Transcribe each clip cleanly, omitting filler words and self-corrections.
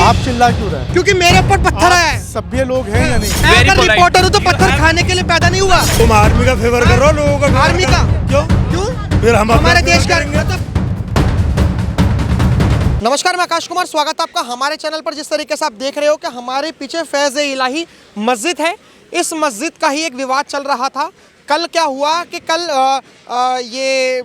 आप चिल्ला क्यों रहे हैं? क्योंकि मेरे ऊपर पत्थर आया है। सभ्य लोग हैं या नहीं? मैं अगर रिपोर्टर हूँ तो पत्थर खाने के लिए पैदा नहीं हुआ। तुम आर्मी का फेवर कर रहे हो, लोगों का आर्मी का क्यों? फिर हम हमारे देश का। नमस्कार, मैं आकाश कुमार, स्वागत है आपका हमारे चैनल पर। जिस तरीके से आप देख रहे हो कि हमारे पीछे फैज़-ए-इलाही मस्जिद है, इस मस्जिद का ही एक विवाद चल रहा था। कल क्या हुआ कि कल ये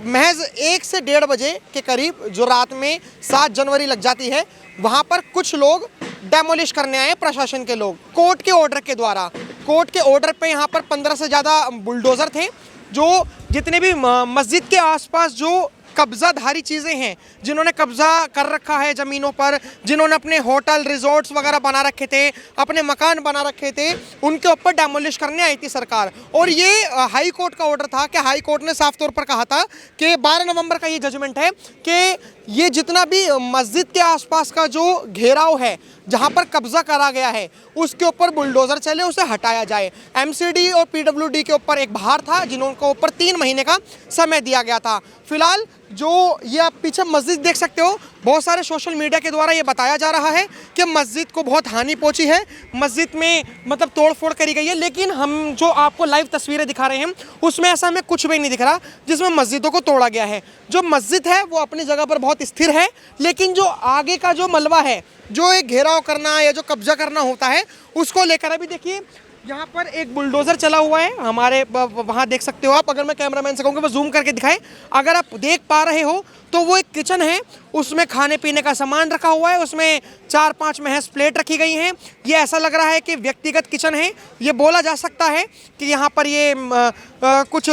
महज 1 से 1:30 बजे के करीब, जो रात में 7 जनवरी लग जाती है, वहाँ पर कुछ लोग डेमोलिश करने आए, प्रशासन के लोग, कोर्ट के ऑर्डर के द्वारा। कोर्ट के ऑर्डर पे यहाँ पर 15 से ज़्यादा बुलडोज़र थे, जो जितने भी मस्जिद के आसपास जो कब्ज़ाधारी चीज़ें हैं, जिन्होंने कब्ज़ा कर रखा है ज़मीनों पर, जिन्होंने अपने होटल रिजॉर्ट्स वगैरह बना रखे थे, अपने मकान बना रखे थे, उनके ऊपर डेमोलिश करने आई थी सरकार। और ये हाई कोर्ट का ऑर्डर था कि हाई कोर्ट ने साफ तौर पर कहा था कि 12 नवंबर का ये जजमेंट है कि ये जितना भी मस्जिद के आसपास का जो घेराव है, जहाँ पर कब्ज़ा करा गया है, उसके ऊपर बुलडोज़र चले, उसे हटाया जाए। एमसीडी और पीडब्ल्यूडी के ऊपर एक बाहर था, जिनके ऊपर 3 महीने का समय दिया गया था। फिलहाल जो ये आप पीछे मस्जिद देख सकते हो, बहुत सारे सोशल मीडिया के द्वारा ये बताया जा रहा है कि मस्जिद को बहुत हानि पहुंची है, मस्जिद में मतलब तोड़फोड़ करी गई है। लेकिन हम जो आपको लाइव तस्वीरें दिखा रहे हैं, उसमें ऐसा हमें कुछ भी नहीं दिख रहा जिसमें मस्जिदों को तोड़ा गया है। जो मस्जिद है वो अपनी जगह पर बहुत स्थिर है, लेकिन जो आगे का जो मलबा है, जो एक घेराव करना या जो कब्जा करना होता है, उसको लेकर अभी देखिए यहाँ पर एक बुलडोज़र चला हुआ है। हमारे वहाँ देख सकते हो आप, अगर मैं कैमरामैन से कहूँगा वो जूम करके दिखाएं, अगर आप देख पा रहे हो तो वो एक किचन है, उसमें खाने पीने का सामान रखा हुआ है, उसमें 4-5 महज प्लेट रखी गई हैं। ये ऐसा लग रहा है कि व्यक्तिगत किचन है। ये बोला जा सकता है कि यहाँ पर ये कुछ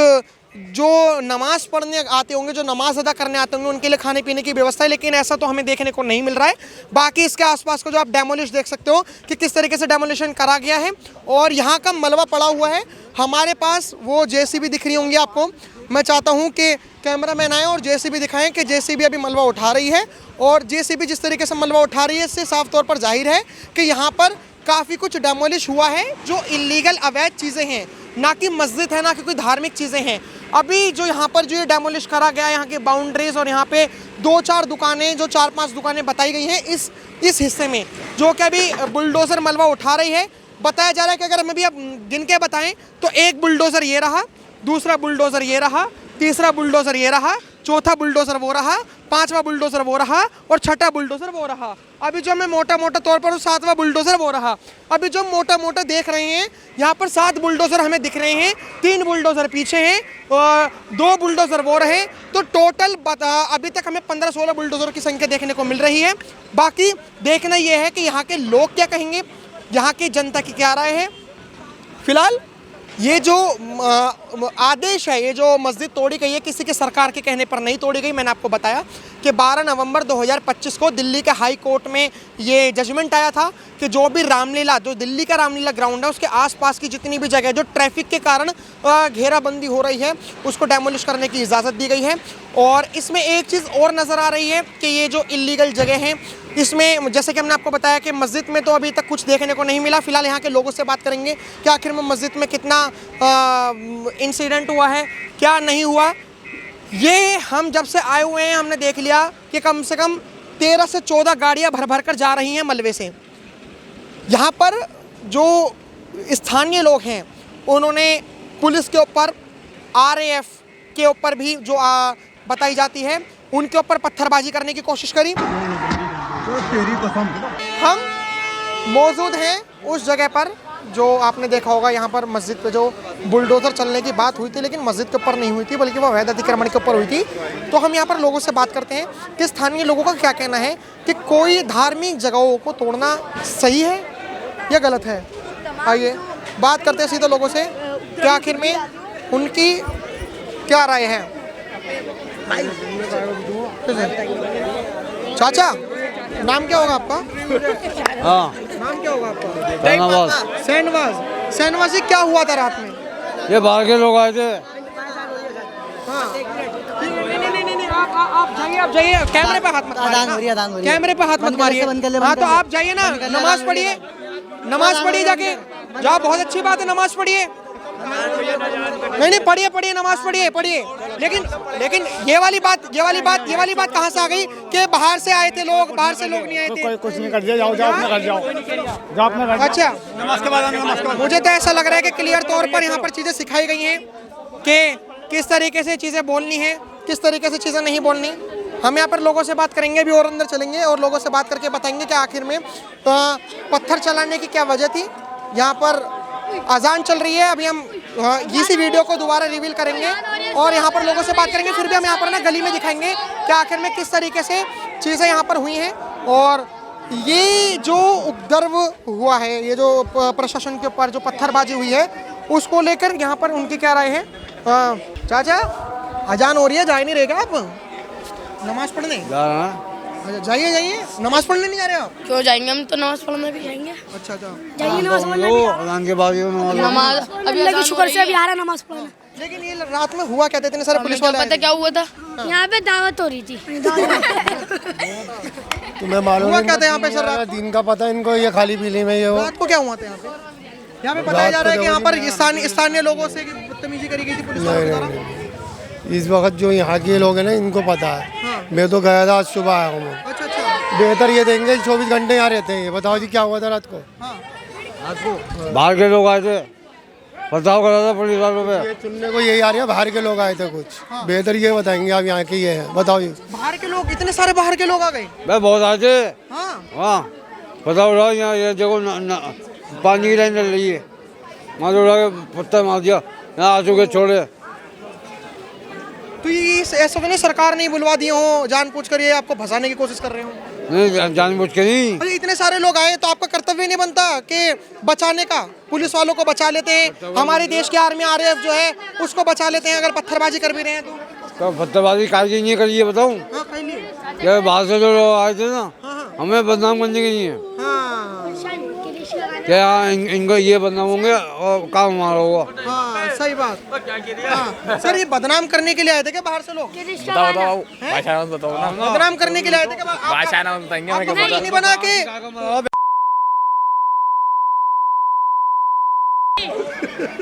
जो नमाज़ पढ़ने आते होंगे, जो नमाज़ अदा करने आते होंगे, उनके लिए खाने पीने की व्यवस्था है, लेकिन ऐसा तो हमें देखने को नहीं मिल रहा है। बाकी इसके आसपास को जो आप डेमोलिश देख सकते हो कि किस तरीके से डेमोलिशन करा गया है, और यहाँ का मलबा पड़ा हुआ है। हमारे पास वो जेसीबी दिख रही होंगी आपको, मैं चाहता हूँ कि कैमरामैन आए और जेसीबी दिखाएं कि जेसीबी अभी मलबा उठा रही है। और जेसीबी जिस तरीके से मलबा उठा रही है, इससे साफ तौर पर जाहिर है कि यहाँ पर काफ़ी कुछ डेमोलिश हुआ है, जो इलीगल अवैध चीज़ें हैं, ना कि मस्जिद है, ना कि कोई धार्मिक चीज़ें हैं। अभी जो यहाँ पर जो ये डेमोलिश करा गया है, यहाँ की बाउंड्रीज और यहाँ पे 2-4 दुकानें, जो 4-5 दुकानें बताई गई हैं इस हिस्से में, जो कि अभी बुलडोज़र मलबा उठा रही है। बताया जा रहा है कि अगर हम अभी अब गिन के बताएं तो एक बुलडोज़र ये रहा, दूसरा बुलडोज़र ये रहा, तीसरा बुलडोज़र ये रहा, चौथा बुलडोज़र वो रहा, 5वां बुलडोज़र वो रहा, और 6ठा बुलडोज़र वो रहा। अभी जो हमें मोटा तौर पर 7वां बुलडोज़र वो रहा। अभी जो मोटा देख रहे हैं, यहाँ पर 7 बुलडोज़र हमें दिख रहे हैं, 3 बुलडोज़र पीछे हैं और 2 बुलडोज़र वो रहे। तो टोटल अभी तक हमें 15-16 बुलडोज़र की संख्या देखने को मिल रही है। बाकी देखना यह है कि यहाँ के लोग क्या कहेंगे, यहाँ की जनता की क्या राय है। फिलहाल ये जो आदेश है, ये जो मस्जिद तोड़ी गई है, किसी के सरकार के कहने पर नहीं तोड़ी गई। मैंने आपको बताया कि 12 नवंबर 2025 को दिल्ली के हाई कोर्ट में ये जजमेंट आया था कि जो भी रामलीला, जो दिल्ली का रामलीला ग्राउंड है, उसके आसपास की जितनी भी जगह जो ट्रैफिक के कारण घेराबंदी हो रही है, उसको डेमोलिश करने की इजाज़त दी गई है। और इसमें एक चीज़ और नज़र आ रही है कि ये जो इलीगल जगह हैं, इसमें जैसे कि हमने आपको बताया कि मस्जिद में तो अभी तक कुछ देखने को नहीं मिला। फिलहाल यहाँ के लोगों से बात करेंगे कि आखिर में मस्जिद में कितना इंसिडेंट हुआ है, क्या नहीं हुआ। ये हम जब से आए हुए हैं, हमने देख लिया कि कम से कम 13 से 14 गाड़ियाँ भर कर जा रही हैं मलबे से। यहाँ पर जो स्थानीय लोग हैं, उन्होंने पुलिस के ऊपर, RAF के ऊपर भी जो बताई जाती है, उनके ऊपर पत्थरबाजी करने की कोशिश करी। हम मौजूद हैं उस जगह पर जो आपने देखा होगा, यहाँ पर मस्जिद पे जो बुलडोज़र चलने की बात हुई थी, लेकिन मस्जिद के ऊपर नहीं हुई थी, बल्कि वो अवैध अतिक्रमण के ऊपर हुई थी। तो हम यहाँ पर लोगों से बात करते हैं कि स्थानीय लोगों का क्या कहना है कि कोई धार्मिक जगहों को तोड़ना सही है या गलत है। आइए बात करते हैं सीधे लोगों से कि आखिर में उनकी क्या राय है। चाचा, नाम क्या होगा आपका? हाँ, नाम क्या होगा आपका? शहनवाज जी, क्या हुआ था रात में? ये बाहर के लोग आए थे। हाँ, नहीं, आप जाइए, कैमरे पे हाथ मत मारिए, कैमरे पे हाथ मत मारिए। हाँ, तो आप जाइए ना, नमाज पढ़िए जाके, जाओ, बहुत अच्छी बात है, नमाज पढ़िए। नहीं पढ़िए पढ़िए, नमाज पढ़िए पढ़िए। लेकिन ये वाली बात कहाँ से आ गई कि बाहर से आए थे लोग, बाहर से लोग नहीं आए थे? कुछ नहीं कर दिया, जाओ अपने घर जाओ अपने घर। अच्छा, नमाज के बाद मुझे तो ऐसा लग रहा है कि क्लियर तौर पर यहाँ पर चीज़ें सिखाई गई हैं कि किस तरीके से चीज़ें बोलनी है, किस तरीके से चीज़ें नहीं बोलनी। हम यहाँ पर लोगों से बात करेंगे भी और अंदर चलेंगे और लोगों से बात करके बताएंगे कि आखिर में पत्थर चलाने की क्या वजह थी। यहाँ पर अजान चल रही है, अभी हम इसी वीडियो को दोबारा रिवील करेंगे और यहाँ पर लोगों से बात करेंगे। फिर भी हम यहाँ पर ना गली में दिखाएंगे कि आखिर में किस तरीके से चीज़ें यहाँ पर हुई हैं। और ये जो उपद्रव हुआ है, ये जो प्रशासन के ऊपर जो पत्थरबाजी हुई है, उसको लेकर यहाँ पर उनकी क्या राय है। चाचा, अजान हो रही है, जा नहीं रहेगा आप नमाज पढ़ने? अच्छा, जाइए। नमाज पढ़ने नहीं जा रहे आप? क्यों जाएंगे, हम तो नमाज पढ़ने भी जाएंगे। अच्छा जाइए नमाज पढ़ने। अजान के बाद नमाज अल्लाह के शुक्र से अभी आ रहा नमाज पढ़ने। लेकिन ये रात में हुआ क्या, इतने सारे पुलिस वाले? पता क्या हुआ था, यहाँ पे दावत हो रही थी। तुम्हें मालूम हुआ क्या था यहाँ पे सर रात? दिन का पता इनको, ये खाली पीली में ये हो। रात को क्या हुआ था यहाँ पे? यहाँ पे बताया जा रहा है कि यहाँ पर स्थानीय लोगों से बदतमीजी करी गई थी पुलिस वालों द्वारा। इस वक्त जो यहाँ के लोग हैं ना, इनको पता है। मैं तो गया था, आज सुबह आया हूँ मैं। अच्छा। बेहतर ये देंगे 24 घंटे यहाँ रहते हैं। बताओ जी क्या हुआ था रात को? बाहर के लोग आए थे, पथराव करा था पुलिस वालों पे। ये सुनने को यही आ रही है, बाहर के लोग आए थे कुछ। बेहतर ये बताएंगे आप यहाँ के ये हैं। बताओ जी। बाहर के लोग, इतने सारे बाहर के लोग आ गए? भाई बहुत आए थे। हाँ, पता उड़ा यहाँ ये देखो पानी की लाइन चल रही है, वहाँ से उड़ा के पत्थर मार दिया, यहाँ आंसू के छोड़े। तो ये ऐसा तो नहीं सरकार नहीं बुलवा दिए हो, जानबूझकर ये आपको फंसाने की कोशिश कर रहे हो? नहीं, जानबूझ के नहीं। अरे इतने सारे लोग आए तो आपका कर्तव्य नहीं बनता कि बचाने का? पुलिस वालों को बचा लेते हैं, हमारे देश की आर्मी RAF जो है उसको बचा लेते हैं अगर पत्थरबाजी कर भी रहे हैं तो पत्थरबाजी काजी नहीं करिए, बताऊँ हाँ, खाइए। क्या बाहर से जो लोग आए थे ना, हमें बदनाम करने की नहीं है। क्या इनको ये बदनाम होंगे और काम हमारा होगा। हाँ, सही बात। हाँ, सर ये बदनाम करने के लिए आए थे क्या बाहर से लोग? बताओ भाषा नाम बताओ ना। बदनाम करने के लिए आए थे क्या? भाषा नाम बताएंगे, मैं क्या आपको नहीं बना के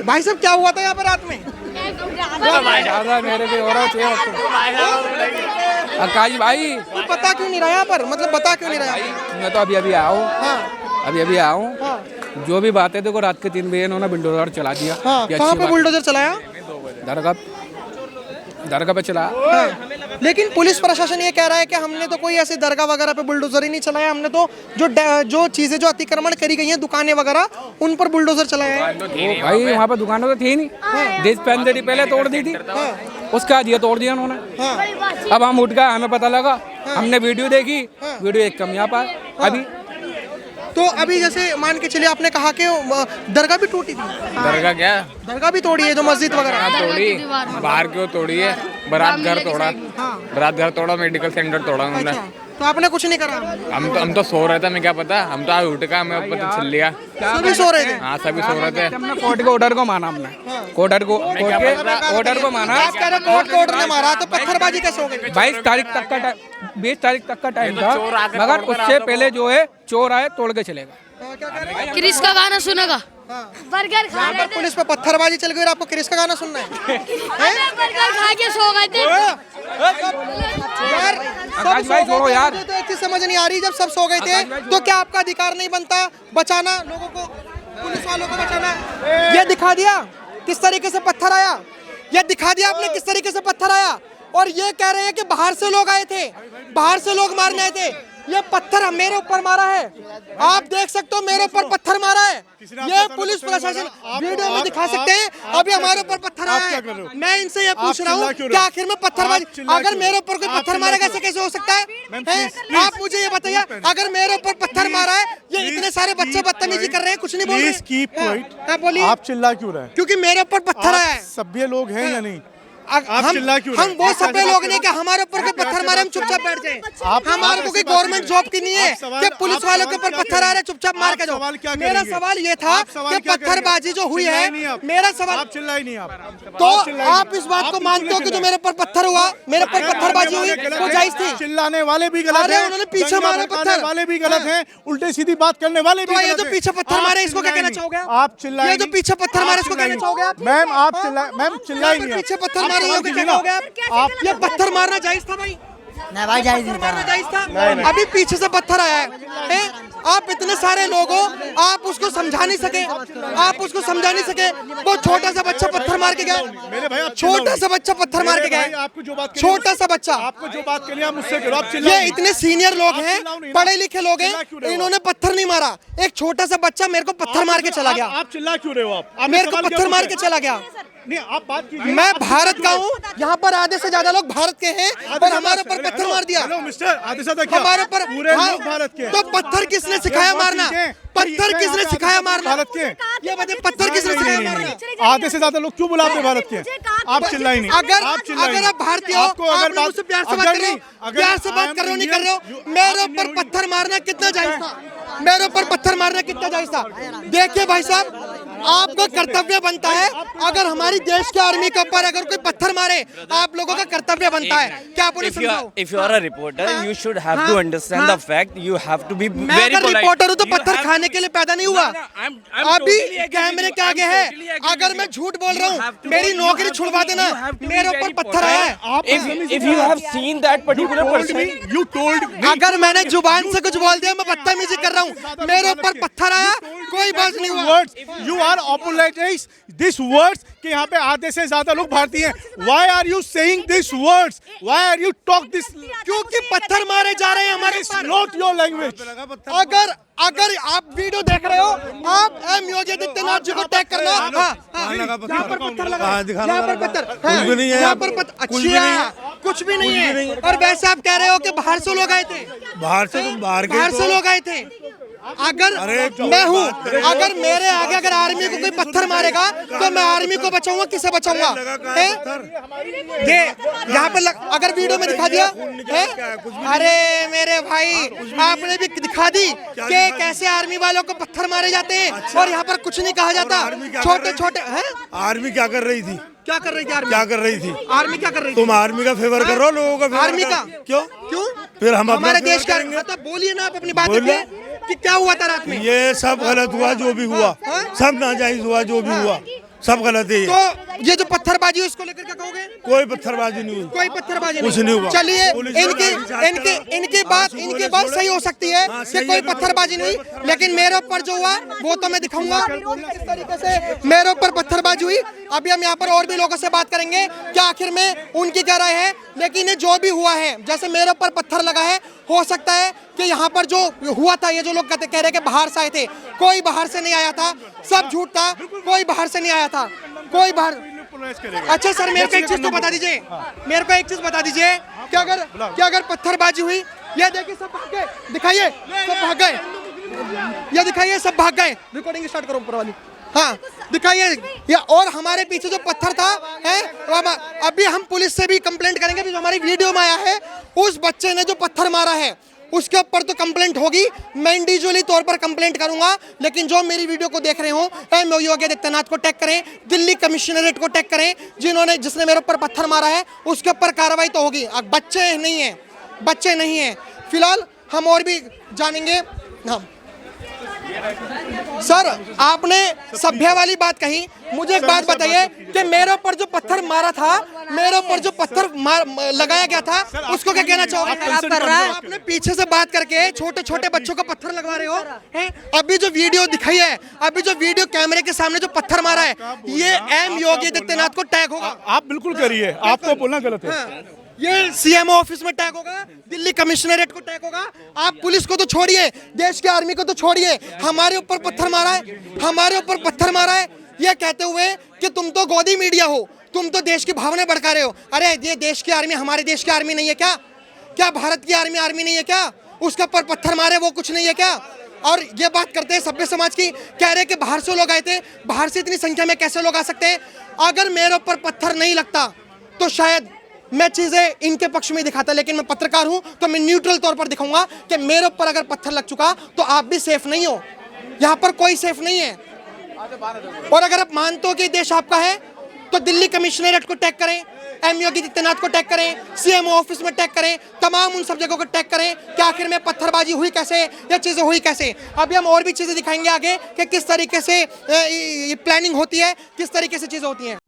भाई साहब क्या हुआ था यहाँ पर रात में? मेरे भी हो रहा आकाश भाई, तो पता क्यों नहीं रहा यहाँ पर, मतलब बता क्यों नहीं रहा? मैं तो अभी आया हूँ। हाँ, अभी आया हूँ। हाँ, जो भी बात है देखो, रात के 3 बजे इन्होंने बुलडोजर चला दिया। हाँ, ये कहाँ अच्छी पे बात- बुलडोजर चलाया? दरगाह पे चला। हाँ। लेकिन पुलिस प्रशासन ये कह रहा है कि हमने तो कोई ऐसे दरगाह वगैरह पे बुलडोजर ही नहीं चलाया, हमने तो जो चीजें जो अतिक्रमण करी गई हैं, दुकानें वगैरह, उन पर बुलडोजर चलाया है। भाई वहाँ पे दुकानों तो थी नहीं, देश पहले पहले तोड़ दी थी, उसका दिया तोड़ दिया उन्होंने। अब हम उठ गए, हमें पता लगा, हमने वीडियो देखी, वीडियो एक कम यहाँ पर अभी। तो अभी जैसे मान के चलिए आपने कहा कि दरगाह भी टूटी थी, दरगाह क्या दरगाह भी तोड़ी है जो मस्जिद वगैरह। तोड़ी, बाहर क्यों तोड़ी है, बारात घर तोड़ा, बारात घर तोड़ा, मेडिकल सेंटर तोड़ा उन्होंने। अच्छा, तो आपने कुछ नहीं करा? हम तो सो रहे थे, हमें क्या पता, हम तो आज उठ का हमें पता चल लिया। सभी सो रहे थे? हाँ सभी सो रहे थे। हमने कोर्ट के ऑर्डर को माना, हमने कोर्ट के ऑर्डर को माना। आप कह रहे हो कोर्ट के ऑर्डर ने मारा, तो पत्थरबाजी कैसे हो गई? 22 तारीख तक का 20 तारीख तक का टाइम था, मगर उससे पहले जो है चोर आए तोड़ के चलेगा। क्या कह रहे हैं? क्रिस का गाना सुनेगा, बर्गर खा यहाँ पर पुलिस पे पत्थरबाजी चल गई और आपको क्रिस का गाना सुनना है? बर्गर खा के सो गए थे। यार सब आकाश भाई सो छोड़ो गए थे, यार। मुझे तो एक चीज समझ नहीं आ रही, जब सब सो गए थे तो क्या आपका अधिकार नहीं बनता बचाना लोगों को, पुलिस वालों को बचाना? ये दिखा दिया किस तरीके से पत्थर आया, ये दिखा दिया आपने किस तरीके से पत्थर आया। और ये कह रहे हैं कि बाहर से लोग आए थे, बाहर से लोग मारने आए थे। ये पत्थर मेरे ऊपर मारा है, आप देख सकते हो मेरे ऊपर पत्थर मारा है। ये पुलिस प्रशासन वीडियो में दिखा सकते हैं, अभी हमारे ऊपर पत्थर आया है। मैं इनसे ये पूछ रहा हूँ कि आखिर में पत्थरबाजी, अगर मेरे ऊपर कोई पत्थर मारेगा ऐसे कैसे हो सकता है? आप मुझे ये बताइए, अगर मेरे ऊपर पत्थर मारा है, ये इतने सारे बच्चे बदतमीजी कर रहे हैं, कुछ नहीं बोल रहे। Keep quiet. हाँ, बोलिए। आप चिल्ला क्यों रहे हैं? क्योंकि मेरे ऊपर पत्थर आया है। सभ्य लोग हैं या नहीं? हम वो सभ्य लोग नहीं कि हमारे ऊपर कोई पत्थर मारे हम चुपचाप बैठ जाए। हमारे को कोई गवर्नमेंट जॉब की नहीं है कि पुलिस वालों के ऊपर पत्थर आ रहे चुपचाप मार के जाओ। मेरा सवाल ये था कि पत्थरबाजी जो हुई है, मेरा सवाल तो आप इस बात को मानते हो कि जो मेरे ऊपर पत्थर हुआ, मेरे ऊपर पत्थरबाजी हुई वो जायज थी? चिल्लाने वाले भी गलत हैं, उन्होंने पीछे मारे पत्थर वाले भी गलत हैं, उल्टे सीधी बात करने वाले भी तो ये गलत जो हैं। पीछे पत्थर मारे इसको क्या कहना चाहोगे? आप चिल्लाए, ये जो पीछे पत्थर मारे इसको कहना चाहोगे आप? मैम आप चिल्लाए, मैम चिल्लाई नहीं, पीछे पत्थर मारे लोग क्या कहोगे आप? ये पत्थर मारना जायज था भाई? नहीं भाई जायज नहीं मारना था। जायज था? अभी पीछे से पत्थर आया है, आप इतने सारे लोग हो, आप उसको समझा नहीं सके, आप उसको समझा नहीं सके। वो छोटा सा बच्चा पत्थर मार के गया, मेरे भाई, आप छोटा सा बच्चा पत्थर मार के गया, आपको जो बात छोटा सा बच्चा। आपको जो बात करी आप मुझसे करो, आप ये इतने सीनियर लोग हैं, पढ़े लिखे लोग हैं, इन्होंने पत्थर नहीं मारा। एक छोटा सा बच्चा मेरे को पत्थर मार के चला गया, आप चिल्ला क्यों रहे हो? आप मेरे को पत्थर मार के चला गया। नहीं, आप बात कीजिए। मैं भारत का हूँ, यहाँ पर आधे से ज्यादा लोग भारत के हैं और हमारे ऊपर पत्थर मार दिया। हेलो मिस्टर, आधे से क्या हमारे ऊपर पूरे हाँ, लोग भारत के हैं। तो पत्थर किसने सिखाया मारना? पत्थर किसने सिखाया मारना? भारत के? ये बताइए, पत्थर किसने सिखाया मारना? आधे से ज्यादा लोग क्यों बुलाते हैं भारत के? आप चिल्लाई नहीं। अगर आप चिल्लाई अगर नहीं। आप भारतीय हो, आपको आप अगर लोग बात मुझसे प्यार से बात कर रहे हो, प्यार से बात कर रहे हो नहीं कर रहे हो? मेरे ऊपर पत्थर मारना कितना जायज था? मेरे ऊपर पत्थर मारना कितना जायज था? देखिए भाई साहब, आपका कर्तव्य बनता है, अगर हमारी देश के आर्मी के ऊपर अगर कोई पत्थर मारे, आप लोगों का कर्तव्य बनता है। क्या आप उन्हें समझाओ? If you are a reporter, you should have to understand the fact. You have to be मैं very अगर polite. रिपोर्टर हूँ तो You पत्थर have- खाने के लिए पैदा नहीं हुआ। I'm अभी totally agree कैमरे with के you. आगे I'm है, totally agree अगर with मैं you. झूठ बोल You रहा have हूँ, to- मेरी you नौकरी have to छुड़वा be- देना, you have to be मेरे ऊपर very पत्थर आया है। polite. If you have seen that particular person, You told me. अगर मैंने जुबान से कुछ बोल दिया, मैं बदतमीजी कर रहा हूँ, मेरे ऊपर पत्थर आया, कोई बात नहीं हुआ। Words, you are apologize this words कि यहाँ पे आधे से ज्यादा लोग भारतीय हैं। Why are you saying this words? Why are you talk this? क्योंकि पत्थर मारे जा रहे हैं हमारे It's ऊपर। not your language. अगर आप वीडियो देख रहे हो, आप एम योगी आदित्यनाथ जी को टैग करना। हाँ, यहाँ पर पत्थर लगा, यहाँ पर पत्थर, हाँ, यहाँ पर पत्थर, अच्छा कुछ भी नहीं है। और वैसे आप कह रहे हो कि बाहर से लोग आए थे, बाहर से तुम बाहर से लोग आए थे। अगर मैं हूँ, अगर मेरे आगे अगर आर्मी को कोई पत्थर मारेगा तो मैं आर्मी को बचाऊंगा, किसे बचाऊंगा? ये यहाँ पर अगर वीडियो में दिखा दिया है, अरे मेरे भाई आपने भी दिखा दी कि कैसे आर्मी वालों को पत्थर मारे जाते हैं और यहाँ पर कुछ नहीं कहा जाता। छोटे छोटे हैं, आर्मी क्या कर रही थी? क्या कर रही थी आर्मी? क्या कर रही थी? आर्मी क्या कर रही थी? तुम आर्मी का फेवर कर रहे हो, लोगों का फेवर आर्मी का क्यों? क्यों? फिर हम अपना हमारे फेवर देश का करेंगे। तो बोलिए ना आप अपनी बात बोलिए। रखिए कि क्या हुआ था रात में। ये सब गलत हुआ, जो भी हुआ सब नाजायज हुआ, जो भी हुआ सब गलत है। तो ये जो पत्थरबाजी है इसको लेकर क्या कहोगे? कोई पत्थरबाजी नहीं हुई, कोई पत्थरबाजी कुछ नहीं हुआ। चलिए, पुलिस इनकी बात सही हो सकती है कि कोई पत्थरबाजी नहीं, लेकिन मेरे ऊपर जो हुआ वो तो मैं दिखाऊंगा किस तरीके से मेरे ऊपर पत्थरबाजी हुई। अभी हम यहाँ पर और भी लोगों से बात करेंगे कि आखिर में उनकी क्या राय है। लेकिन ये जो भी हुआ है, जैसे मेरे ऊपर पत्थर लगा है, हो सकता है कि यहाँ पर जो हुआ था, ये जो लोग कह रहे कि बाहर से आए थे, कोई बाहर से नहीं आया था, सब झूठ था, कोई बाहर से नहीं आया था, कोई बाहर। अच्छा सर, मेरे को एक चीज तो बता दीजिए, मेरे को एक चीज बता दीजिए कि अगर पत्थरबाजी हुई, ये देखिए सब भाग गए, दिखाइए सब भाग गए, ये दिखाइए सब भाग गए। रिकॉर्डिंग स्टार्ट करो ऊपर वाली, हाँ दिखाइए। या और हमारे पीछे जो पत्थर था है, अभी हम पुलिस से भी कंप्लेंट करेंगे। जो हमारी वीडियो में आया है, उस बच्चे ने जो पत्थर मारा है उसके ऊपर तो कंप्लेंट होगी, मैं इंडिविजुअली तौर पर कंप्लेंट करूंगा। लेकिन जो मेरी वीडियो को देख रहे हो, एम योगी आदित्यनाथ को टैग करें, दिल्ली कमिश्नरेट को टैग करें, जिसने मेरे ऊपर पत्थर मारा है उसके ऊपर कार्रवाई तो होगी। बच्चे नहीं है, बच्चे नहीं है। फिलहाल हम और भी जानेंगे। हाँ सर, आपने सभ्य वाली बात कही, मुझे एक बात बताइए कि मेरे ऊपर जो पत्थर मारा था, मेरे ऊपर जो पत्थर लगाया गया था, उसको क्या कहना चाहोगे? खराब कर रहा है। आपने पीछे से बात करके छोटे छोटे बच्चों को पत्थर लगवा रहे हो हैं? अभी जो वीडियो दिखाई है, अभी जो वीडियो कैमरे के सामने जो पत्थर मारा है, ये एम योगी आदित्यनाथ को टैग होगा। आप बिल्कुल करिए, आपको बोलना गलत है। ये सीएमओ ऑफिस में टैग होगा, दिल्ली कमिश्नरेट को टैग होगा। आप पुलिस को तो छोड़िए, देश के आर्मी को तो छोड़िए, हमारे ऊपर पत्थर मारा है, हमारे ऊपर पत्थर मारा है, ये कहते हुए कि तुम तो गोदी मीडिया हो, तुम तो देश की भावनाएं भड़का रहे हो। अरे ये देश की आर्मी हमारे देश की आर्मी नहीं है क्या? क्या भारत की आर्मी नहीं है क्या? उसके ऊपर पत्थर मारे वो कुछ नहीं है क्या? और ये बात करते हैं सभ्य समाज की, कह रहे कि बाहर से लोग आए थे, बाहर से इतनी संख्या में कैसे लोग आ सकते हैं? अगर मेरे ऊपर पत्थर नहीं लगता तो शायद मैं चीजें इनके पक्ष में दिखाता, लेकिन मैं पत्रकार हूं तो मैं न्यूट्रल तौर पर दिखाऊंगा कि मेरे ऊपर अगर पत्थर लग चुका तो आप भी सेफ नहीं हो, यहां पर कोई सेफ नहीं है। और अगर आप मानते हो कि देश आपका है तो दिल्ली कमिश्नरेट को टैग करें, एम योगी आदित्यनाथ को टैग करें, सीएमओ ऑफिस में टैग करें, तमाम उन सब जगहों को टैग करें कि आखिर में पत्थरबाजी हुई कैसे, या चीजें हुई कैसे। अभी हम और भी चीजें दिखाएंगे आगे कि किस तरीके से ये प्लानिंग होती है, किस तरीके से चीजें होती हैं।